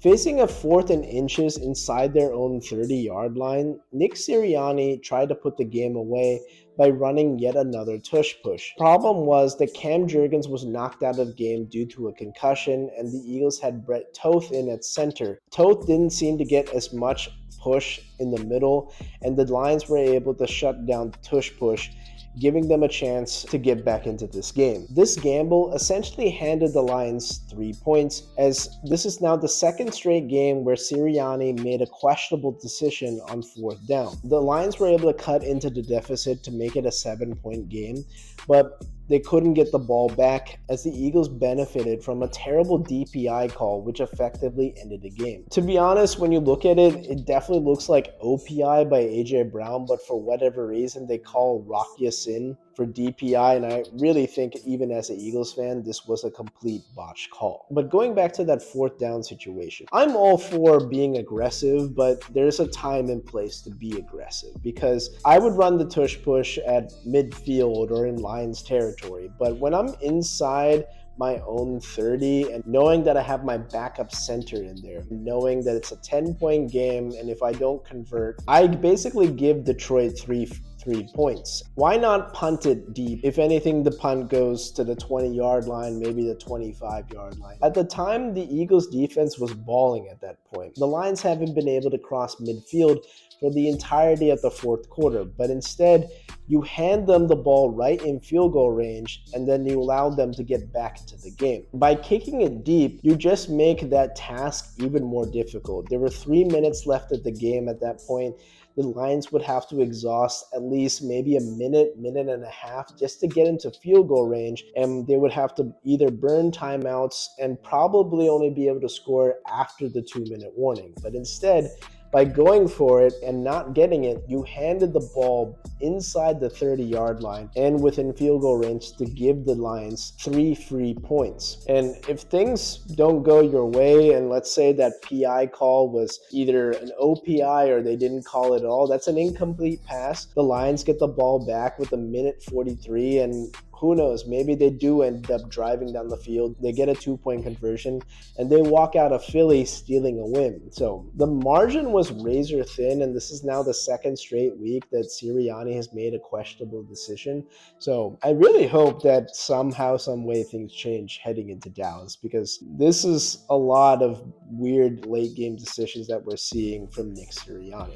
Facing a 4th and inches inside their own 30-yard line, Nick Sirianni tried to put the game away by running yet another tush push. Problem was that Cam Jurgens was knocked out of the game due to a concussion, and the Eagles had Brett Toth in at center. Toth didn't seem to get as much push in the middle, and the Lions were able to shut down the tush push, giving them a chance to get back into this game. This gamble essentially handed the Lions 3 points, as this is now the second straight game where Sirianni made a questionable decision on 4th down. The Lions were able to cut into the deficit to make it a 7-point game, but they couldn't get the ball back as the Eagles benefited from a terrible DPI call which effectively ended the game. To be honest, when you look at it, it definitely looks like OPI by AJ Brown, but for whatever reason they call Rock Ya-Sin for DPI, and I really think even as an Eagles fan, this was a complete botch call. But going back to that 4th down situation, I'm all for being aggressive, but there's a time and place to be aggressive, because I would run the tush push at midfield or in Lions territory, but when I'm inside my own 30 and knowing that I have my backup center in there, knowing that it's a 10-point game, and if I don't convert, I basically give Detroit three points. Why not punt it deep? If anything, the punt goes to the 20-yard line, maybe the 25-yard line. At the time, the Eagles defense was balling at that point. The Lions haven't been able to cross midfield for the entirety of the 4th quarter, but instead you hand them the ball right in field goal range, and then you allow them to get back into the game. By kicking it deep, you just make that task even more difficult. There were 3 minutes left at the game at that point. The Lions would have to exhaust at least maybe a minute and a half just to get into field goal range, and they would have to either burn timeouts and probably only be able to score after the 2-minute warning. But instead, by going for it and not getting it, you handed the ball inside the 30-yard line and within field goal range to give the Lions 3 free points. And if things don't go your way, and let's say that PI call was either an OPI or they didn't call it at all, that's an incomplete pass. The Lions get the ball back with a minute 43, and who knows, maybe they do end up driving down the field, they get a 2-point conversion, and they walk out of Philly stealing a win. So the margin was razor thin, and this is now the 2nd straight week that Sirianni has made a questionable decision. So I really hope that somehow, some way things change heading into Dallas, because this is a lot of weird late game decisions that we're seeing from Nick Sirianni.